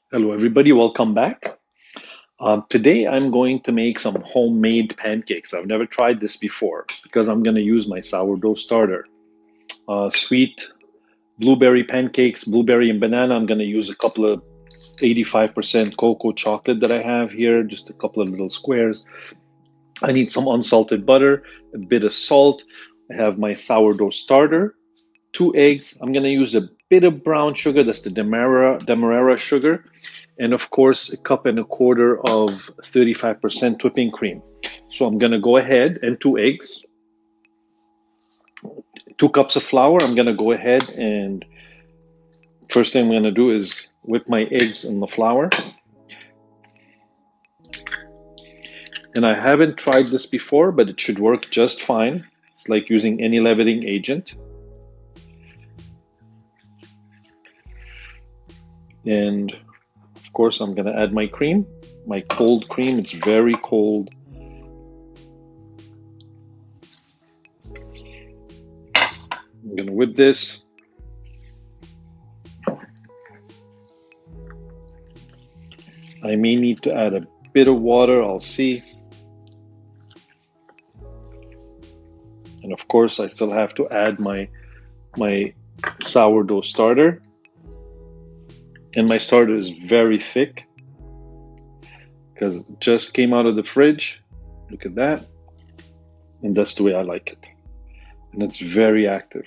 Hello, everybody. Welcome back. Today, I'm going to make some homemade pancakes. I've never tried this before because I'm going to use my sourdough starter. Sweet blueberry pancakes, blueberry and banana. I'm going to use a couple of 85% cocoa chocolate that I have here, just a couple of little squares. I need some unsalted butter, a bit of salt. I have my sourdough starter, 2 eggs. I'm going to use a bit of brown sugar. That's the Demerara sugar. And of course, a cup and a quarter of 35% whipping cream. So I'm going to go ahead and 2 eggs, 2 cups of flour. I'm going to go ahead and first thing I'm going to do is whip my eggs in the flour. And I haven't tried this before, but it should work just fine. It's like using any leavening agent. And of course, I'm going to add my cream, my cold cream. It's very cold. I'm going to whip this. I may need to add a bit of water. I'll see. And of course, I still have to add my sourdough starter. And my starter is very thick because it just came out of the fridge. Look at that. And that's the way I like it. And it's very active.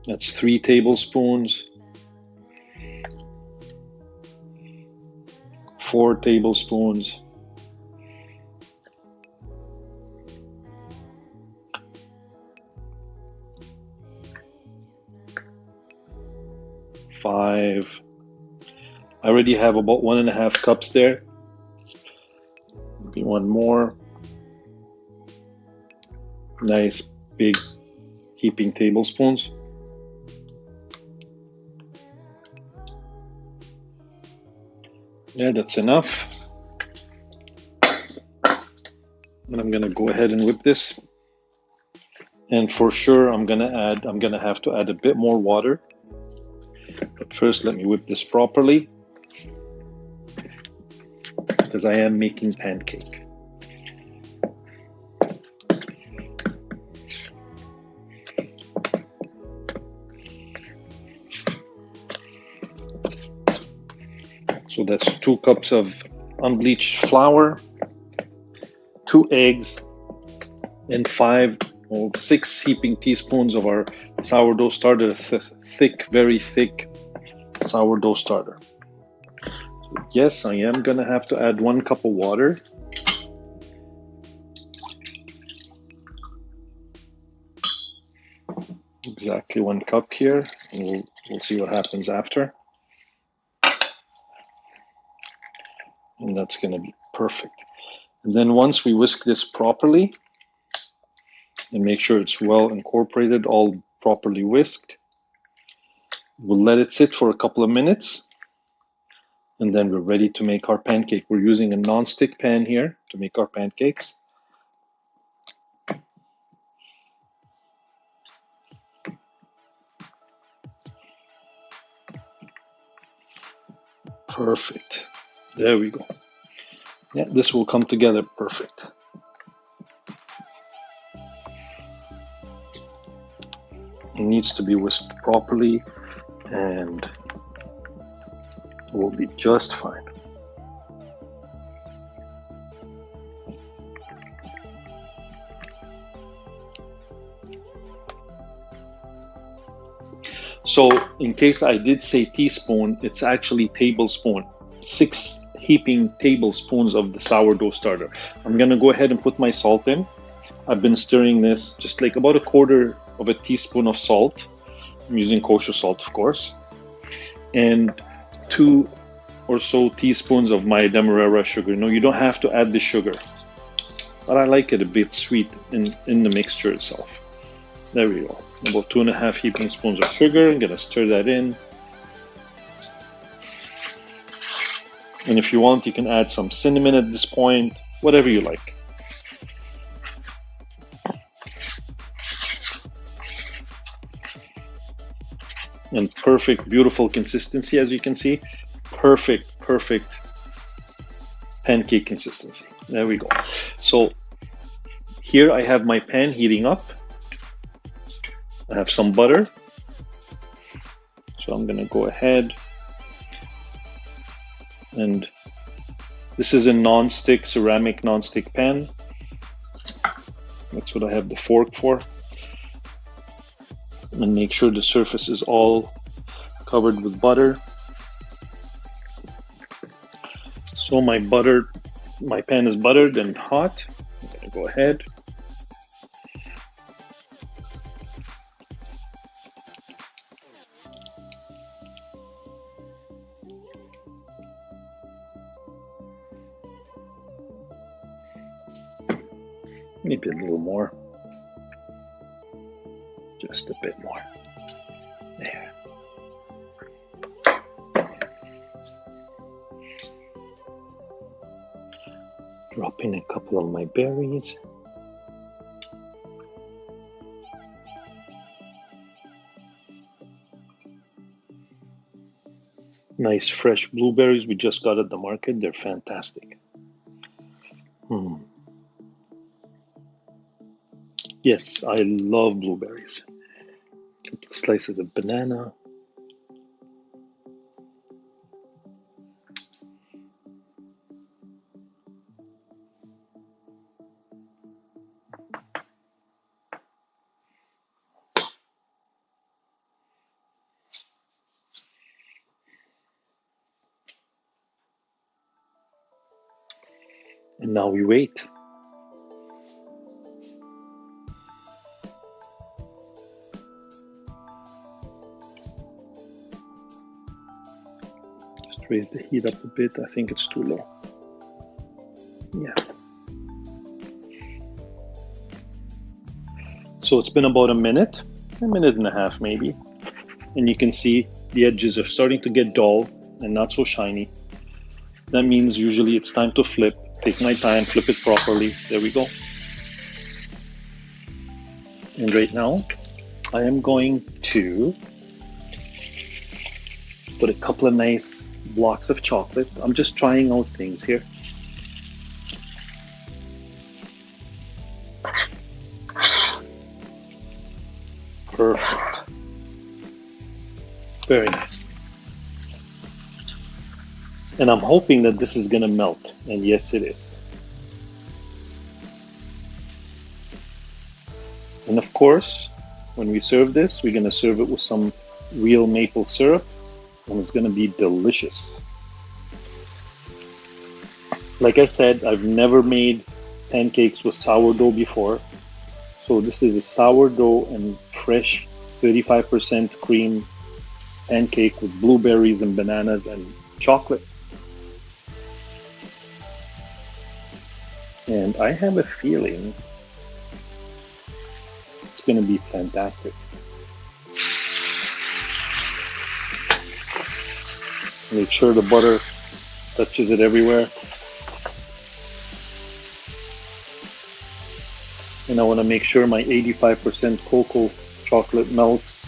That's 3 tablespoons, 4 tablespoons, 5. I already have about 1.5 cups there. Maybe one more. Nice big heaping tablespoons. Yeah, that's enough. And I'm gonna go ahead and whip this. And for sure, I'm gonna have to add a bit more water. But first, let me whip this properly because I am making pancake. So that's 2 cups of unbleached flour, 2 eggs, and 5 or 6 heaping teaspoons of our sourdough starter, thick, very thick sourdough starter. So yes, I am gonna have to add 1 cup of water. Exactly 1 cup here, and we'll see what happens after. And that's gonna be perfect. And then once we whisk this properly and make sure it's well incorporated, all properly whisked, we'll let it sit for a couple of minutes. And then we're ready to make our pancake. We're using a non-stick pan here to make our pancakes. Perfect. There we go. Yeah, this will come together perfect. It needs to be whisked properly and it will be just fine. So in case I did say teaspoon, it's actually tablespoon. 6 heaping tablespoons of the sourdough starter. I'm gonna go ahead and put my salt in. I've been stirring this just like about 1/4 of a teaspoon of salt. I'm using kosher salt, of course. And 2 or so teaspoons of my Demerara sugar. No, you don't have to add the sugar, but I like it a bit sweet in the mixture itself. There we go. About 2.5 heaping spoons of sugar. I'm gonna stir that in. And if you want, you can add some cinnamon at this point, whatever you like. And perfect, beautiful consistency, as you can see. Perfect, perfect pancake consistency. There we go. So here I have my pan heating up. I have some butter. So I'm going to go ahead and this is a non-stick, ceramic non-stick pan. That's what I have the fork for. And make sure the surface is all covered with butter. So my pan is buttered and hot. I'm going to go ahead. Maybe a little more. Just a bit more. There. Drop in a couple of my berries. Nice fresh blueberries we just got at the market. They're fantastic. Yes, I love blueberries. Couple of slices of banana. And now we wait. Just raise the heat up a bit. I think it's too low. Yeah. So it's been about a minute and a half maybe. And you can see the edges are starting to get dull and not so shiny. That means usually it's time to flip. Take my time, flip it properly. There we go. And right now, I am going to put a couple of nice blocks of chocolate. I'm just trying out things here. Perfect. Very nice. And I'm hoping that this is going to melt. And yes, it is. And of course, when we serve this, we're going to serve it with some real maple syrup. And it's going to be delicious. Like I said, I've never made pancakes with sourdough before. So this is a sourdough and fresh 35% cream pancake with blueberries and bananas and chocolate. And I have a feeling it's going to be fantastic. Make sure the butter touches it everywhere. And I want to make sure my 85% cocoa chocolate melts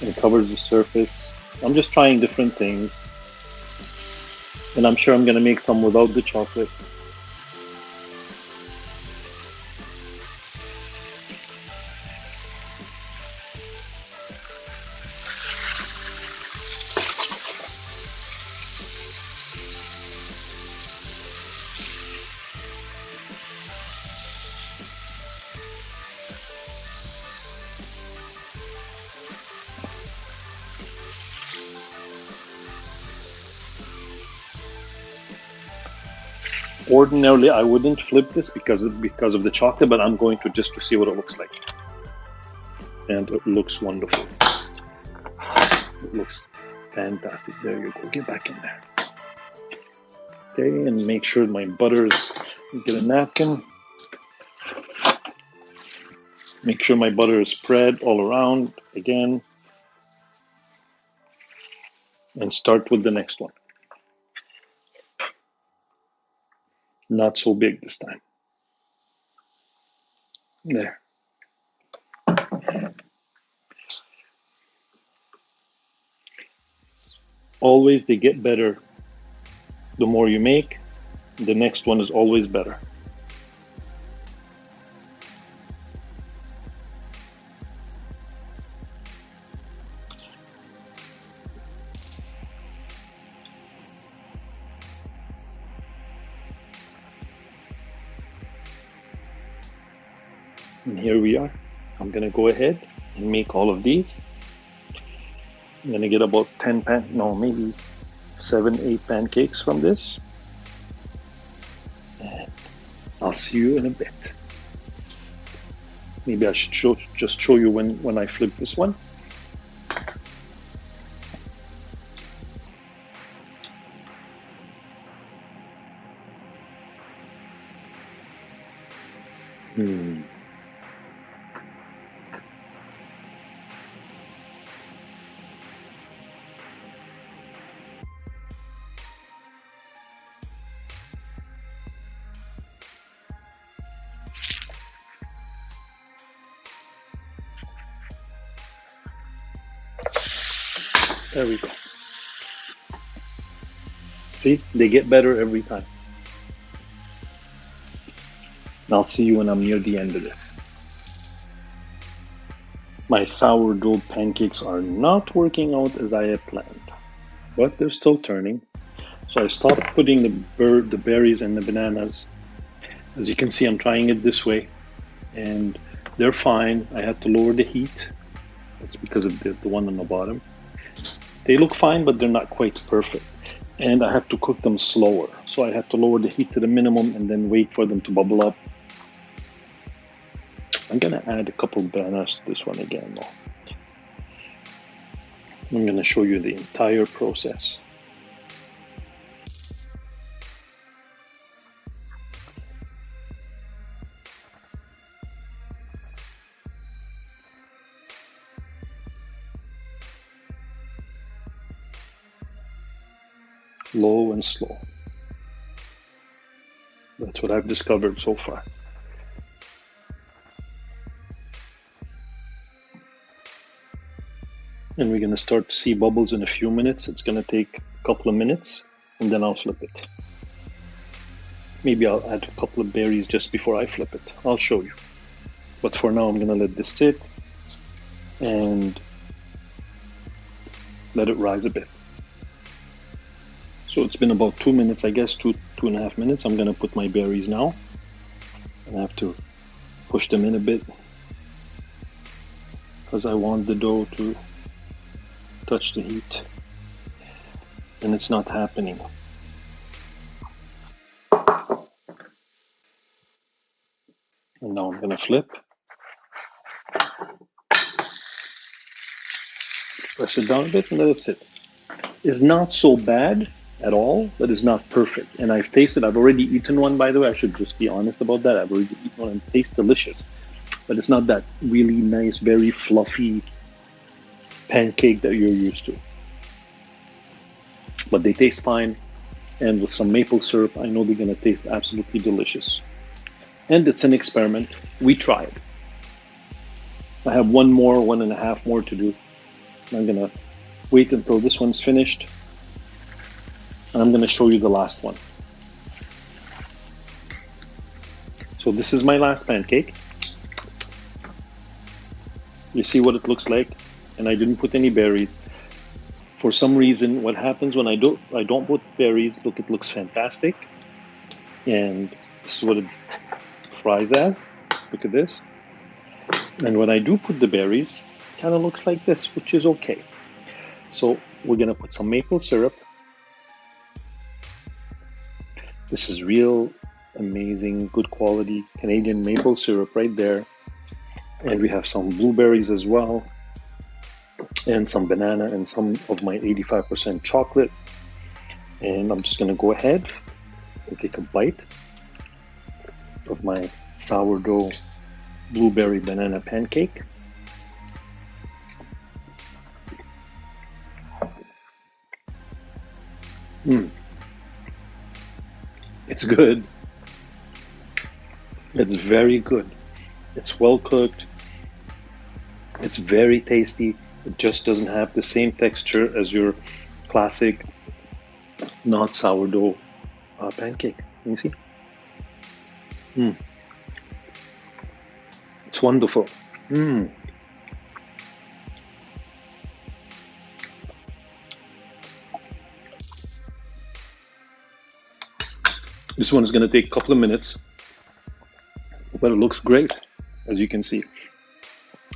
and covers the surface. I'm just trying different things. And I'm sure I'm going to make some without the chocolate. Ordinarily, I wouldn't flip this because of the chocolate, but I'm going to just to see what it looks like. And it looks wonderful. It looks fantastic. There you go. Get back in there. Okay, and make sure my butter is, get a napkin. Make sure my butter is spread all around again. And start with the next one. Not so big this time. There. Always they get better the more you make. The next one is always better. And here we are. I'm gonna go ahead and make all of these. I'm gonna get about 10 maybe 7, 8 pancakes from this. And I'll see you in a bit. Maybe I should just show you when I flip this one. There we go. See, they get better every time. And I'll see you when I'm near the end of this. My sourdough pancakes are not working out as I had planned, but they're still turning. So I stopped putting the berries and the bananas. As you can see, I'm trying it this way, and they're fine. I had to lower the heat. That's because of the one on the bottom. They look fine, but they're not quite perfect. And I have to cook them slower. So I have to lower the heat to the minimum and then wait for them to bubble up. I'm gonna add a couple of bananas to this one again though. I'm gonna show you the entire process. Low and slow. That's what I've discovered so far. And we're going to start to see bubbles in a few minutes. It's going to take a couple of minutes, and then I'll flip it. Maybe I'll add a couple of berries just before I flip it. I'll show you. But for now, I'm going to let this sit and let it rise a bit. So it's been about 2 minutes, I guess, 2.5 minutes. I'm going to put my berries now. And I have to push them in a bit because I want the dough to touch the heat, and it's not happening. And now I'm going to flip. Press it down a bit and let it sit. It's not so bad at all, but it's not perfect. And I've tasted, I've already eaten one, by the way. I should just be honest about that. I've already eaten one and it tastes delicious. But it's not that really nice, very fluffy pancake that you're used to. But they taste fine. And with some maple syrup, I know they're going to taste absolutely delicious. And it's an experiment. We tried. I have 1.5 more to do. I'm going to wait until this one's finished. And I'm going to show you the last one. So this is my last pancake. You see what it looks like? And I didn't put any berries. For some reason, what happens when I don't put berries, look, it looks fantastic. And this is what it fries as. Look at this. And when I do put the berries, it kind of looks like this, which is okay. So we're going to put some maple syrup. This is real amazing, good quality Canadian maple syrup right there. And we have some blueberries as well, and some banana and some of my 85% chocolate. And I'm just going to go ahead and take a bite of my sourdough blueberry banana pancake. It's good. It's very good. It's well cooked. It's very tasty. It just doesn't have the same texture as your classic, not sourdough pancake. Can you see? It's wonderful. This one is going to take a couple of minutes, but it looks great, as you can see.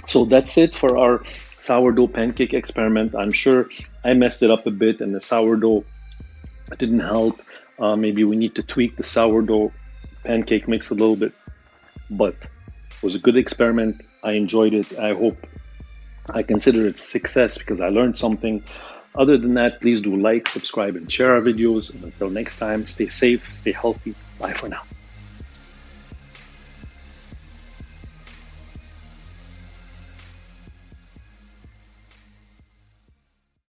So that's it for our sourdough pancake experiment. I'm sure I messed it up a bit and the sourdough didn't help. Maybe we need to tweak the sourdough pancake mix a little bit, but it was a good experiment. I enjoyed it. I consider it a success because I learned something. Other than that, please do like, subscribe, and share our videos. And until next time, stay safe, stay healthy. Bye for now.